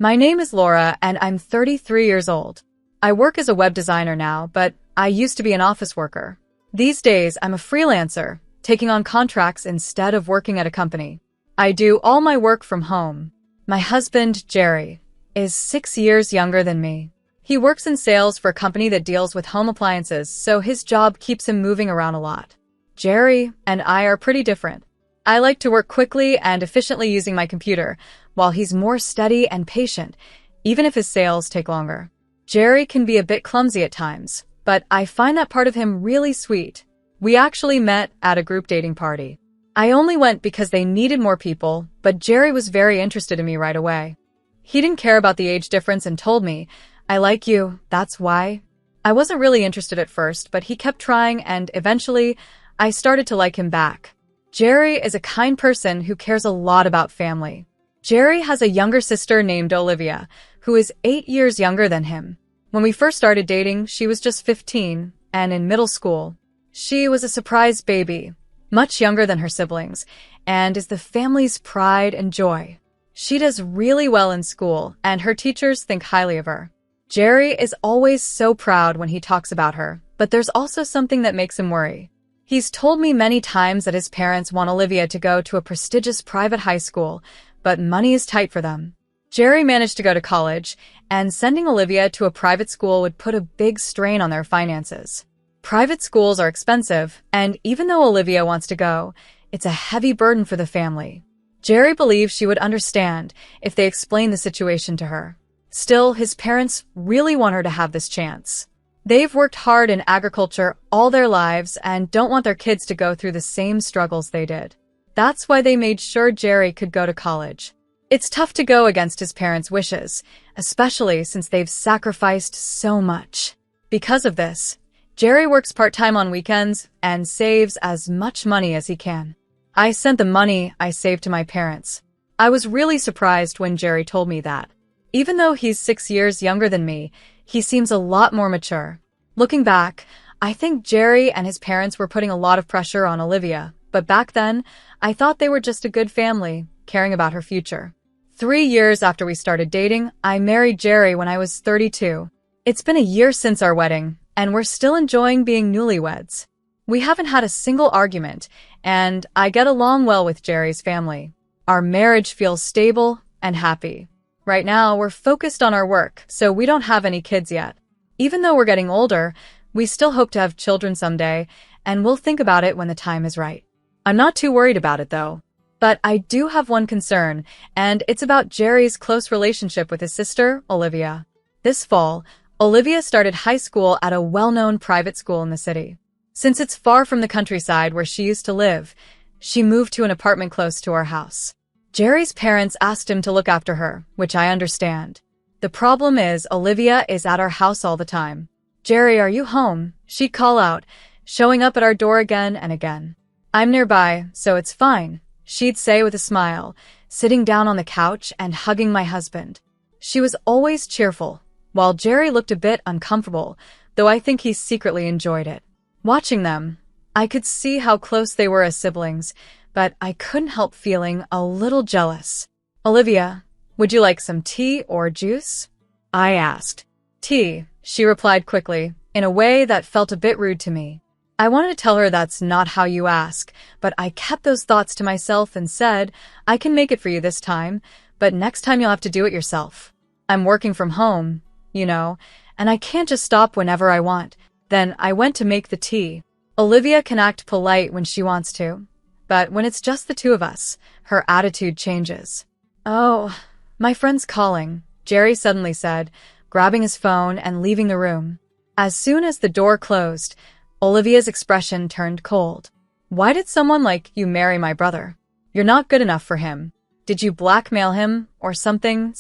My name is Laura, and I'm 33 years old. I work as a web designer now, but I used to be an office worker. These days, I'm a freelancer, taking on contracts instead of working at a company. I do all my work from home. My husband, Jerry, is 6 years younger than me. He works in sales for a company that deals with home appliances, so his job keeps him moving around a lot. Jerry and I are pretty different. I like to work quickly and efficiently using my computer, while he's more steady and patient, even if his sales take longer. Jerry can be a bit clumsy at times, but I find that part of him really sweet. We actually met at a group dating party. I only went because they needed more people, but Jerry was very interested in me right away. He didn't care about the age difference and told me, "I like you, that's why." I wasn't really interested at first, but he kept trying and eventually, I started to like him back. Jerry is a kind person who cares a lot about family. Jerry has a younger sister named Olivia, who is 8 years younger than him. When we first started dating, she was just 15 and in middle school. She was a surprise baby, much younger than her siblings, and is the family's pride and joy. She does really well in school, and her teachers think highly of her. Jerry is always so proud when he talks about her, but there's also something that makes him worry. He's told me many times that his parents want Olivia to go to a prestigious private high school, but money is tight for them. Jerry managed to go to college, and sending Olivia to a private school would put a big strain on their finances. Private schools are expensive, and even though Olivia wants to go, it's a heavy burden for the family. Jerry believes she would understand if they explained the situation to her. Still, his parents really want her to have this chance. They've worked hard in agriculture all their lives and don't want their kids to go through the same struggles they did. That's why they made sure Jerry could go to college. It's tough to go against his parents' wishes, especially since they've sacrificed so much. Because of this, Jerry works part-time on weekends and saves as much money as he can. I sent the money I saved to my parents. I was really surprised when Jerry told me that. Even though he's 6 years younger than me, he seems a lot more mature. Looking back, I think Jerry and his parents were putting a lot of pressure on Olivia, but back then, I thought they were just a good family, caring about her future. 3 years after we started dating, I married Jerry when I was 32. It's been a year since our wedding, and we're still enjoying being newlyweds. We haven't had a single argument, and I get along well with Jerry's family. Our marriage feels stable and happy. Right now, we're focused on our work, so we don't have any kids yet. Even though we're getting older, we still hope to have children someday, and we'll think about it when the time is right. I'm not too worried about it, though. But I do have one concern, and it's about Jerry's close relationship with his sister, Olivia. This fall, Olivia started high school at a well-known private school in the city. Since it's far from the countryside where she used to live, she moved to an apartment close to our house. Jerry's parents asked him to look after her, which I understand. The problem is Olivia is at our house all the time. "Jerry, are you home?" she'd call out, showing up at our door again and again. "I'm nearby, so it's fine," she'd say with a smile, sitting down on the couch and hugging my husband. She was always cheerful, while Jerry looked a bit uncomfortable, though I think he secretly enjoyed it. Watching them, I could see how close they were as siblings, but I couldn't help feeling a little jealous. "Olivia, would you like some tea or juice?" I asked. "Tea," she replied quickly, in a way that felt a bit rude to me. I wanted to tell her that's not how you ask, but I kept those thoughts to myself and said, "I can make it for you this time, but next time you'll have to do it yourself. I'm working from home, and I can't just stop whenever I want." Then I went to make the tea. Olivia can act polite when she wants to, but when it's just the two of us, her attitude changes. "Oh, my friend's calling," Jerry suddenly said, grabbing his phone and leaving the room. As soon as the door closed, Olivia's expression turned cold. "Why did someone like you marry my brother? You're not good enough for him. Did you blackmail him or something?"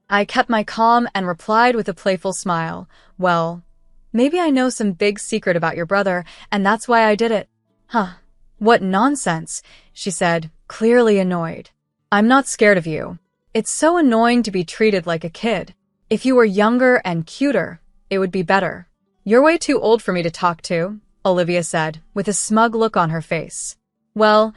I kept my calm and replied with a playful smile, "Well, maybe I know some big secret about your brother, and that's why I did it." "Huh. What nonsense," she said, clearly annoyed. "I'm not scared of you. It's so annoying to be treated like a kid. If you were younger and cuter, it would be better." "You're way too old for me to talk to," Olivia said, with a smug look on her face. "Well,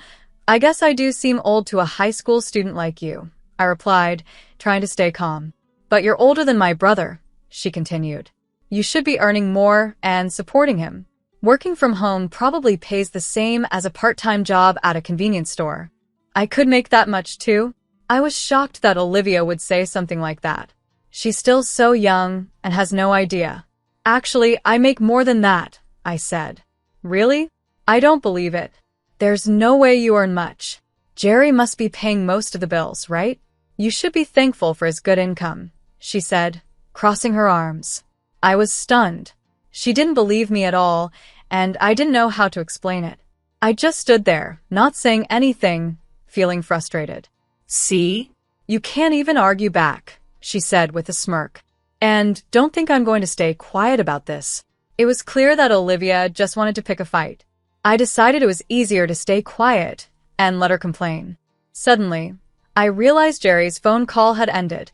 I guess I do seem old to a high school student like you," I replied, trying to stay calm. But you're older than my brother, she continued. You should be earning more and supporting him. Working from home probably pays the same as a part-time job at a convenience store. I could make that much too. I was shocked that Olivia would say something like that. She's still so young and has no idea. Actually, I make more than that, I said. Really? I don't believe it. There's no way you earn much. Jerry must be paying most of the bills, right? You should be thankful for his good income, she said, crossing her arms. I was stunned. She didn't believe me at all, and I didn't know how to explain it. I just stood there, not saying anything, feeling frustrated. See? You can't even argue back, she said with a smirk. And don't think I'm going to stay quiet about this. It was clear that Olivia just wanted to pick a fight. I decided it was easier to stay quiet and let her complain. Suddenly, I realized Jerry's phone call had ended.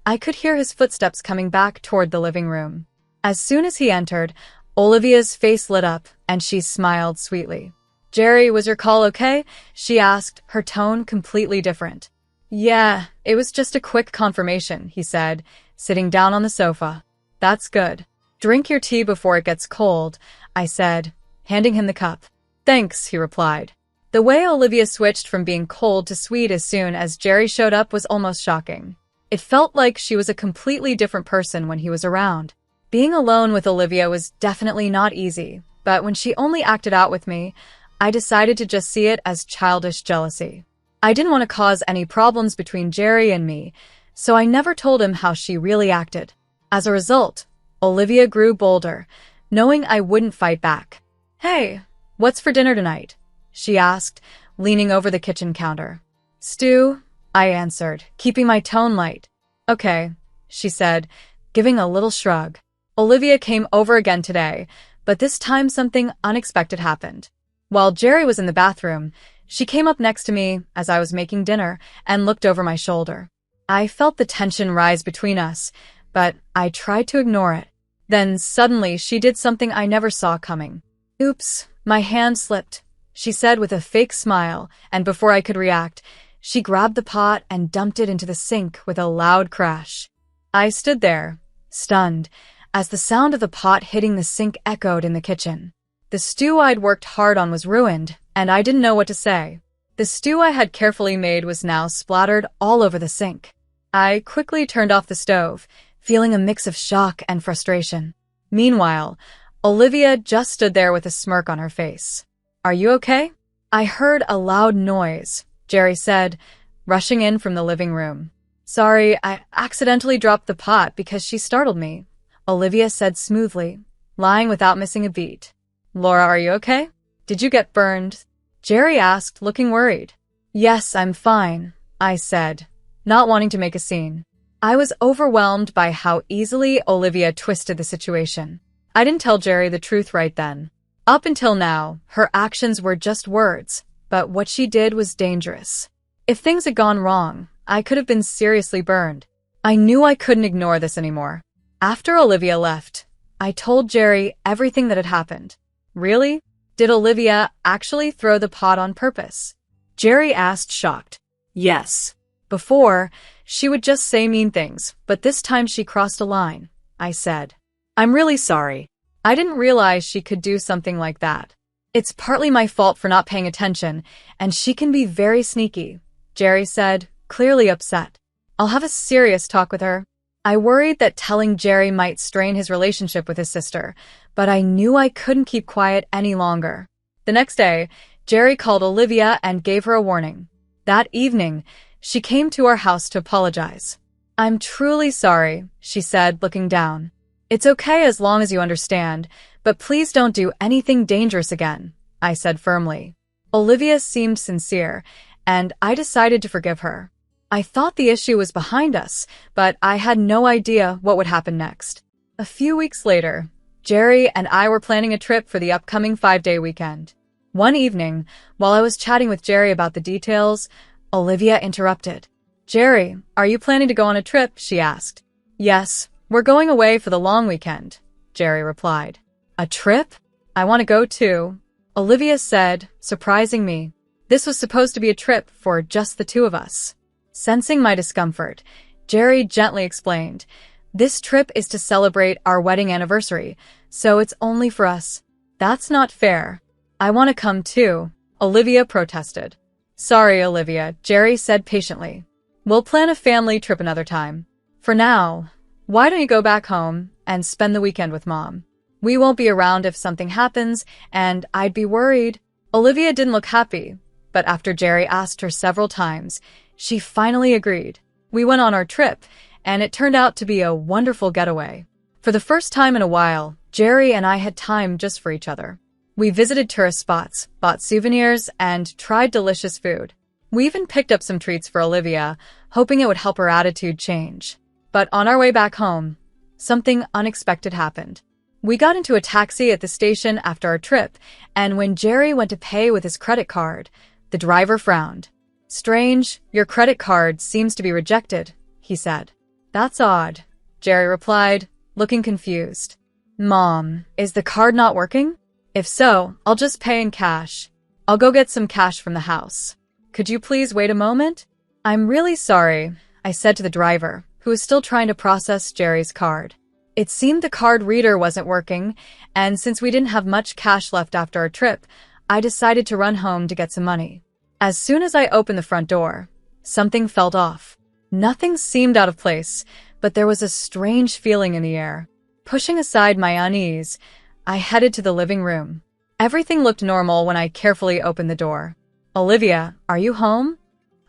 I could hear his footsteps coming back toward the living room. As soon as he entered, Olivia's face lit up and she smiled sweetly. Jerry, was your call okay? She asked, her tone completely different. Yeah, it was just a quick confirmation, he said, sitting down on the sofa. That's good. Drink your tea before it gets cold, I said, handing him the cup. Thanks, he replied. The way Olivia switched from being cold to sweet as soon as Jerry showed up was almost shocking. It felt like she was a completely different person when he was around. Being alone with Olivia was definitely not easy, but when she only acted out with me, I decided to just see it as childish jealousy. I didn't want to cause any problems between Jerry and me, so I never told him how she really acted. As a result, Olivia grew bolder, knowing I wouldn't fight back. Hey, what's for dinner tonight? She asked, leaning over the kitchen counter. Stew, I answered, keeping my tone light. Okay, she said, giving a little shrug. Olivia came over again today, but this time something unexpected happened. While Jerry was in the bathroom, she came up next to me as I was making dinner and looked over my shoulder. I felt the tension rise between us, but I tried to ignore it. Then suddenly she did something I never saw coming. Oops, my hand slipped, she said with a fake smile, and before I could react, she grabbed the pot and dumped it into the sink with a loud crash. I stood there, stunned, as the sound of the pot hitting the sink echoed in the kitchen. The stew I'd worked hard on was ruined, and I didn't know what to say. The stew I had carefully made was now splattered all over the sink. I quickly turned off the stove, feeling a mix of shock and frustration. Meanwhile, Olivia just stood there with a smirk on her face. Are you okay? I heard a loud noise, Jerry said, rushing in from the living room. Sorry, I accidentally dropped the pot because she startled me, Olivia said smoothly, lying without missing a beat. Laura, are you okay? Did you get burned? Jerry asked, looking worried. Yes, I'm fine, I said, not wanting to make a scene. I was overwhelmed by how easily Olivia twisted the situation. I didn't tell Jerry the truth right then. Up until now, her actions were just words, but what she did was dangerous. If things had gone wrong, I could have been seriously burned. I knew I couldn't ignore this anymore. After Olivia left, I told Jerry everything that had happened. Really? Did Olivia actually throw the pot on purpose? Jerry asked, shocked. Yes. Before, she would just say mean things, but this time she crossed a line, I said. I'm really sorry. I didn't realize she could do something like that. It's partly my fault for not paying attention, and she can be very sneaky, Jerry said, clearly upset. I'll have a serious talk with her. I worried that telling Jerry might strain his relationship with his sister, but I knew I couldn't keep quiet any longer. The next day, Jerry called Olivia and gave her a warning. That evening, she came to our house to apologize. I'm truly sorry, she said, looking down. It's okay as long as you understand, but please don't do anything dangerous again, I said firmly. Olivia seemed sincere, and I decided to forgive her. I thought the issue was behind us, but I had no idea what would happen next. A few weeks later, Jerry and I were planning a trip for the upcoming 5-day weekend. One evening, while I was chatting with Jerry about the details, Olivia interrupted. Jerry, are you planning to go on a trip? She asked. Yes, we're going away for the long weekend, Jerry replied. A trip? I want to go too, Olivia said, surprising me. This was supposed to be a trip for just the two of us. Sensing my discomfort, Jerry gently explained. This trip is to celebrate our wedding anniversary, so it's only for us. That's not fair. I want to come too, Olivia protested. Sorry, Olivia, Jerry said patiently. We'll plan a family trip another time. For now, why don't you go back home and spend the weekend with Mom? We won't be around if something happens, and I'd be worried. Olivia didn't look happy, but after Jerry asked her several times, she finally agreed. We went on our trip, and it turned out to be a wonderful getaway. For the first time in a while, Jerry and I had time just for each other. We visited tourist spots, bought souvenirs, and tried delicious food. We even picked up some treats for Olivia, hoping it would help her attitude change. But on our way back home, something unexpected happened. We got into a taxi at the station after our trip, and when Jerry went to pay with his credit card, the driver frowned. Strange, your credit card seems to be rejected, he said. That's odd, Jerry replied, looking confused. Mom, is the card not working? If so, I'll just pay in cash. I'll go get some cash from the house. Could you please wait a moment? I'm really sorry, I said to the driver, who was still trying to process Jerry's card. It seemed the card reader wasn't working, and since we didn't have much cash left after our trip, I decided to run home to get some money. As soon as I opened the front door, something felt off. Nothing seemed out of place, but there was a strange feeling in the air. Pushing aside my unease, I headed to the living room. Everything looked normal when I carefully opened the door. Olivia, are you home?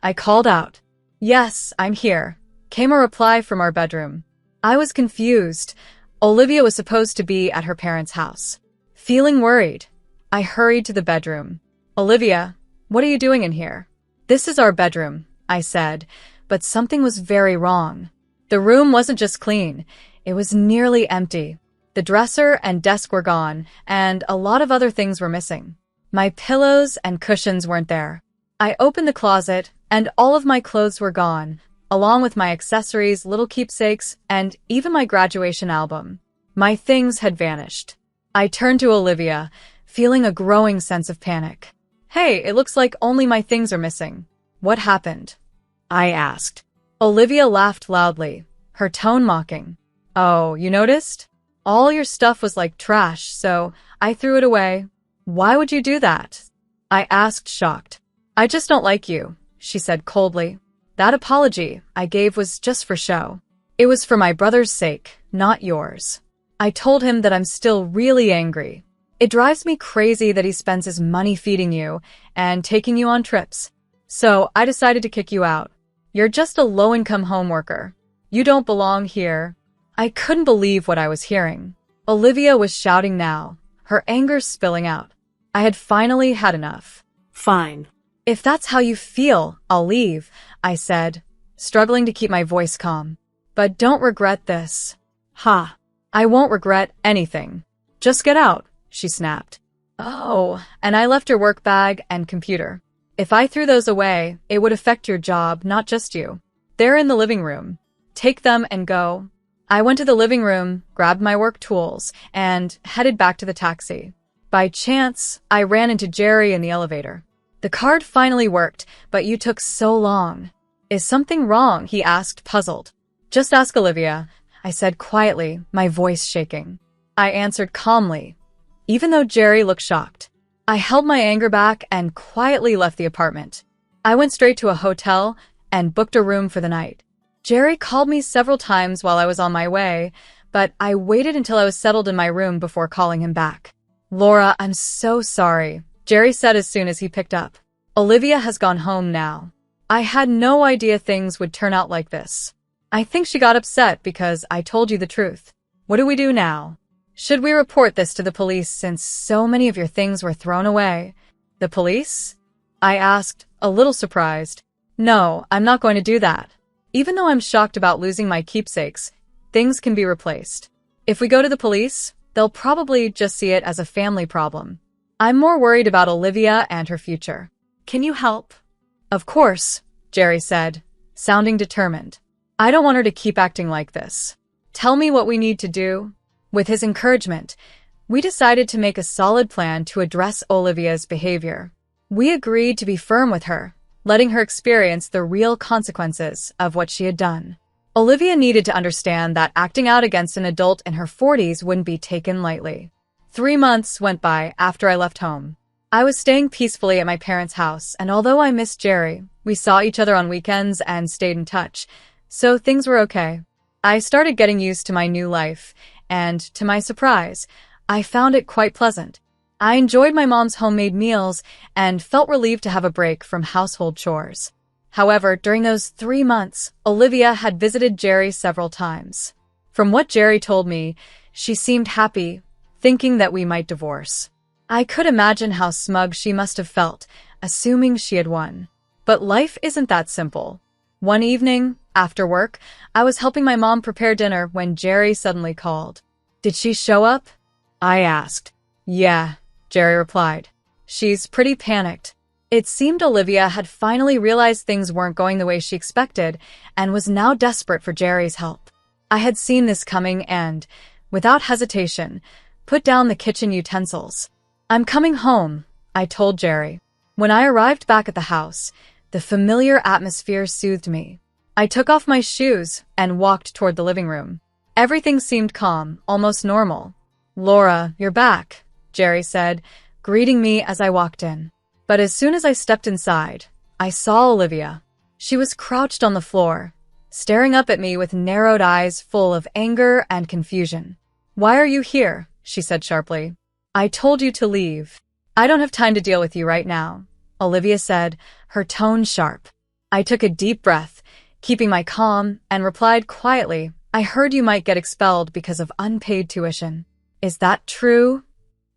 I called out. Yes, I'm here, came a reply from our bedroom. I was confused. Olivia was supposed to be at her parents' house. Feeling worried, I hurried to the bedroom. Olivia, what are you doing in here? This is our bedroom, I said, but something was very wrong. The room wasn't just clean, it was nearly empty. The dresser and desk were gone, and a lot of other things were missing. My pillows and cushions weren't there. I opened the closet, and all of my clothes were gone, along with my accessories, little keepsakes, and even my graduation album. My things had vanished. I turned to Olivia, feeling a growing sense of panic. Hey, it looks like only my things are missing. What happened? I asked. Olivia laughed loudly, her tone mocking. Oh, you noticed? All your stuff was like trash, so I threw it away. Why would you do that? I asked, shocked. I just don't like you, she said coldly. That apology I gave was just for show. It was for my brother's sake, not yours. I told him that I'm still really angry. It drives me crazy that he spends his money feeding you and taking you on trips. So I decided to kick you out. You're just a low-income home worker. You don't belong here. I couldn't believe what I was hearing. Olivia was shouting now, her anger spilling out. I had finally had enough. Fine. If that's how you feel, I'll leave, I said, struggling to keep my voice calm. But don't regret this. Ha. I won't regret anything. Just get out, she snapped. Oh, and I left your work bag and computer. If I threw those away, it would affect your job, not just you. They're in the living room. Take them and go. I went to the living room, grabbed my work tools, and headed back to the taxi. By chance, I ran into Jerry in the elevator. The card finally worked, but you took so long. Is something wrong? He asked, puzzled. Just ask Olivia, I said quietly, my voice shaking. I answered calmly, even though Jerry looked shocked. I held my anger back and quietly left the apartment. I went straight to a hotel and booked a room for the night. Jerry called me several times while I was on my way, but I waited until I was settled in my room before calling him back. Laura, I'm so sorry, Jerry said as soon as he picked up. Olivia has gone home now. I had no idea things would turn out like this. I think she got upset because I told you the truth. What do we do now? Should we report this to the police since so many of your things were thrown away? The police? I asked, a little surprised. No, I'm not going to do that. Even though I'm shocked about losing my keepsakes, things can be replaced. If we go to the police, they'll probably just see it as a family problem. I'm more worried about Olivia and her future. Can you help? Of course, Jerry said, sounding determined. I don't want her to keep acting like this. Tell me what we need to do. With his encouragement, we decided to make a solid plan to address Olivia's behavior. We agreed to be firm with her, letting her experience the real consequences of what she had done. Olivia needed to understand that acting out against an adult in her 40s wouldn't be taken lightly. 3 months went by after I left home. I was staying peacefully at my parents' house, and although I missed Jerry, we saw each other on weekends and stayed in touch, so things were okay. I started getting used to my new life, and to my surprise, I found it quite pleasant. I enjoyed my mom's homemade meals and felt relieved to have a break from household chores. However, during those 3 months, Olivia had visited Jerry several times. From what Jerry told me, she seemed happy, thinking that we might divorce. I could imagine how smug she must have felt, assuming she had won. But life isn't that simple. One evening, after work, I was helping my mom prepare dinner when Jerry suddenly called. "Did she show up?" I asked. "Yeah," Jerry replied. "She's pretty panicked." It seemed Olivia had finally realized things weren't going the way she expected and was now desperate for Jerry's help. I had seen this coming and, without hesitation, put down the kitchen utensils. "I'm coming home," I told Jerry. When I arrived back at the house, the familiar atmosphere soothed me. I took off my shoes and walked toward the living room. Everything seemed calm, almost normal. "Laura, you're back," Jerry said, greeting me as I walked in. But as soon as I stepped inside, I saw Olivia. She was crouched on the floor, staring up at me with narrowed eyes full of anger and confusion. "Why are you here?" she said sharply. "I told you to leave." "I don't have time to deal with you right now," Olivia said, her tone sharp. I took a deep breath, keeping my calm, and replied quietly, "I heard you might get expelled because of unpaid tuition. Is that true?"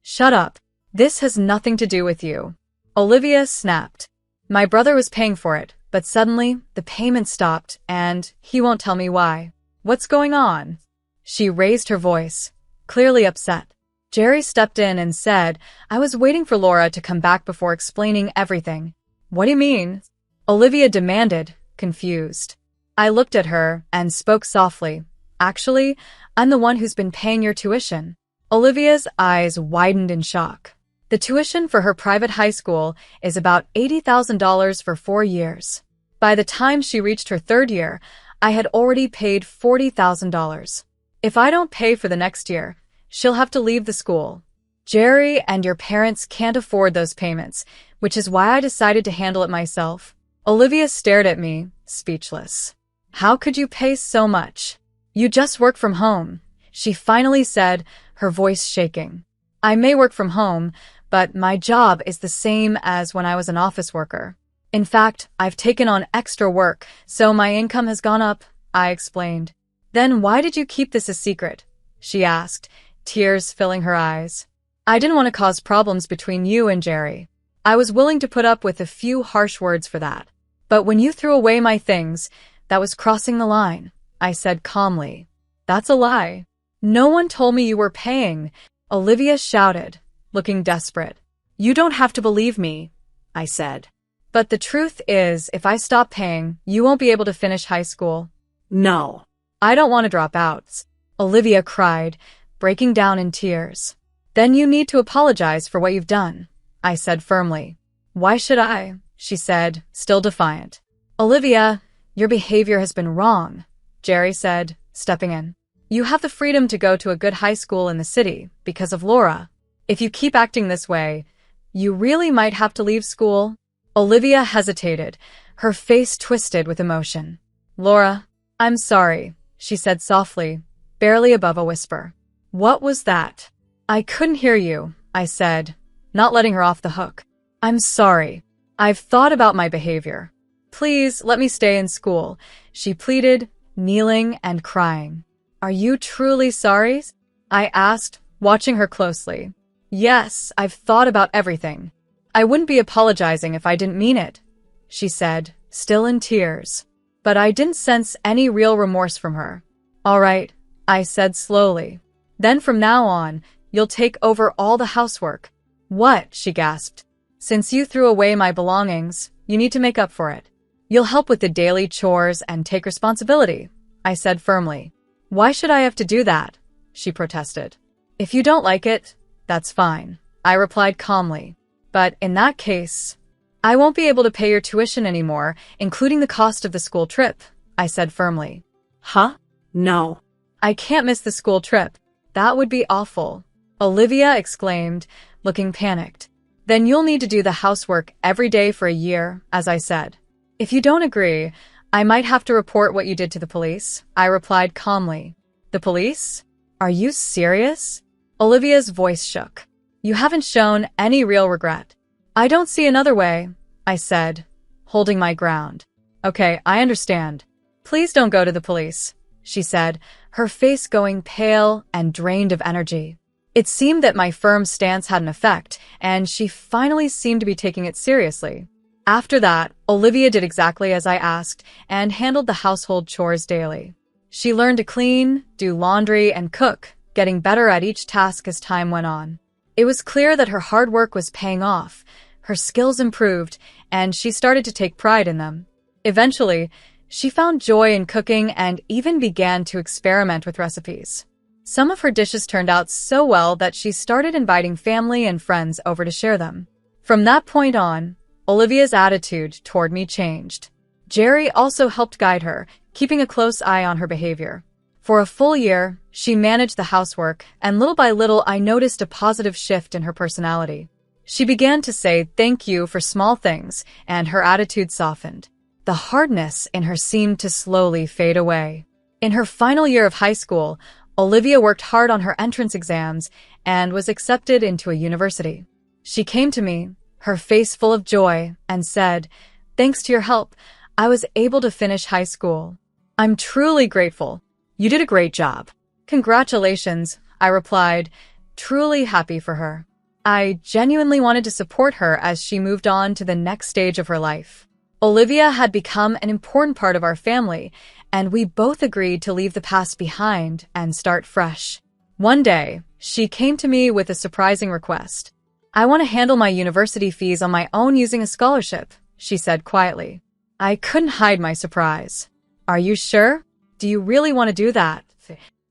"Shut up. This has nothing to do with you," Olivia snapped. "My brother was paying for it, but suddenly the payment stopped and he won't tell me why. What's going on?" She raised her voice, clearly upset. Jerry stepped in and said, "I was waiting for Laura to come back before explaining everything." "What do you mean?" Olivia demanded, confused. I looked at her and spoke softly. "Actually, I'm the one who's been paying your tuition." Olivia's eyes widened in shock. The tuition for her private high school is about $80,000 for 4 years. By the time she reached her 3rd year, I had already paid $40,000. If I don't pay for the next year, she'll have to leave the school. Jerry and your parents can't afford those payments, which is why I decided to handle it myself. Olivia stared at me, speechless. "How could you pay so much? You just work from home," she finally said, her voice shaking. "I may work from home, but my job is the same as when I was an office worker. In fact, I've taken on extra work, so my income has gone up," I explained. "Then why did you keep this a secret?" she asked, tears filling her eyes. "I didn't want to cause problems between you and Jerry. I was willing to put up with a few harsh words for that. But when you threw away my things, that was crossing the line," I said calmly. "That's a lie. No one told me you were paying," Olivia shouted, looking desperate. "You don't have to believe me," I said. "But the truth is, if I stop paying, you won't be able to finish high school." "No. I don't want to drop out," Olivia cried, breaking down in tears. "Then you need to apologize for what you've done," I said firmly. "Why should I?" she said, still defiant. "Olivia, your behavior has been wrong," Jerry said, stepping in. "You have the freedom to go to a good high school in the city because of Laura. If you keep acting this way, you really might have to leave school." Olivia hesitated, her face twisted with emotion. "Laura, I'm sorry," she said softly, barely above a whisper. "What was that?" "I couldn't hear you," I said, not letting her off the hook. "I'm sorry. I've thought about my behavior. Please let me stay in school," she pleaded, kneeling and crying. "Are you truly sorry?" I asked, watching her closely. "Yes, I've thought about everything. I wouldn't be apologizing if I didn't mean it," she said, still in tears. But I didn't sense any real remorse from her. "All right," I said slowly. "Then from now on, you'll take over all the housework." "What?" she gasped. "Since you threw away my belongings, you need to make up for it. You'll help with the daily chores and take responsibility," I said firmly. "Why should I have to do that?" she protested. "If you don't like it, that's fine," I replied calmly. "But in that case, I won't be able to pay your tuition anymore, including the cost of the school trip," I said firmly. Huh? No. I can't miss the school trip. That would be awful, Olivia exclaimed, looking panicked. Then you'll need to do the housework every day for a year, as I said. If you don't agree, I might have to report what you did to the police, I replied calmly. The police? Are you serious? Olivia's voice shook. You haven't shown any real regret. I don't see another way, I said, holding my ground. Okay, I understand. Please don't go to the police, she said, her face going pale and drained of energy. It seemed that my firm stance had an effect, and she finally seemed to be taking it seriously. After that, Olivia did exactly as I asked and handled the household chores daily. She learned to clean, do laundry, and cook, getting better at each task as time went on. It was clear that her hard work was paying off, her skills improved, and she started to take pride in them. Eventually, she found joy in cooking and even began to experiment with recipes. Some of her dishes turned out so well that she started inviting family and friends over to share them. From that point on, Olivia's attitude toward me changed. Jerry also helped guide her, keeping a close eye on her behavior. For a full year, she managed the housework, and little by little I noticed a positive shift in her personality. She began to say thank you for small things, and her attitude softened. The hardness in her seemed to slowly fade away. In her final year of high school, Olivia worked hard on her entrance exams and was accepted into a university. She came to me, her face full of joy, and said, "Thanks to your help, I was able to finish high school. I'm truly grateful. You did a great job." "Congratulations," I replied, truly happy for her. I genuinely wanted to support her as she moved on to the next stage of her life. Olivia had become an important part of our family, and we both agreed to leave the past behind and start fresh. One day, she came to me with a surprising request. "I want to handle my university fees on my own using a scholarship," she said quietly. I couldn't hide my surprise. "Are you sure? Do you really want to do that?"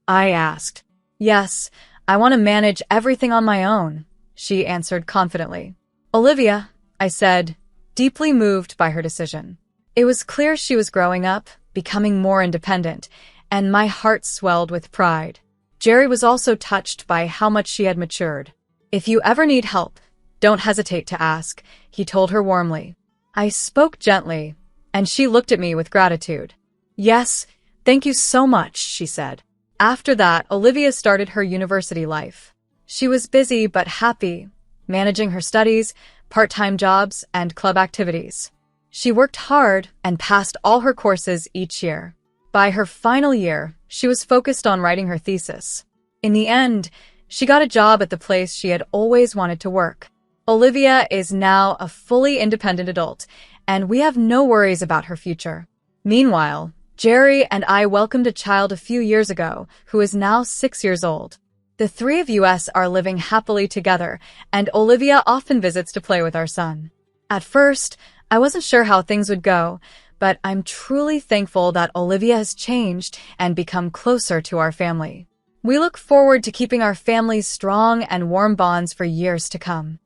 I asked. "Yes, I want to manage everything on my own," she answered confidently. "Olivia," I said, deeply moved by her decision. It was clear she was growing up, becoming more independent, and my heart swelled with pride. Jerry was also touched by how much she had matured. "If you ever need help, don't hesitate to ask," he told her warmly. I spoke gently, and she looked at me with gratitude. "Yes, thank you so much," she said. After that, Olivia started her university life. She was busy but happy, managing her studies, part-time jobs, and club activities. She worked hard and passed all her courses each year. By her final year, she was focused on writing her thesis. In the end, she got a job at the place she had always wanted to work. Olivia is now a fully independent adult, and we have no worries about her future. Meanwhile, Jerry and I welcomed a child a few years ago who is now 6 years old. The three of us are living happily together, and Olivia often visits to play with our son. At first, I wasn't sure how things would go, but I'm truly thankful that Olivia has changed and become closer to our family. We look forward to keeping our family's strong and warm bonds for years to come.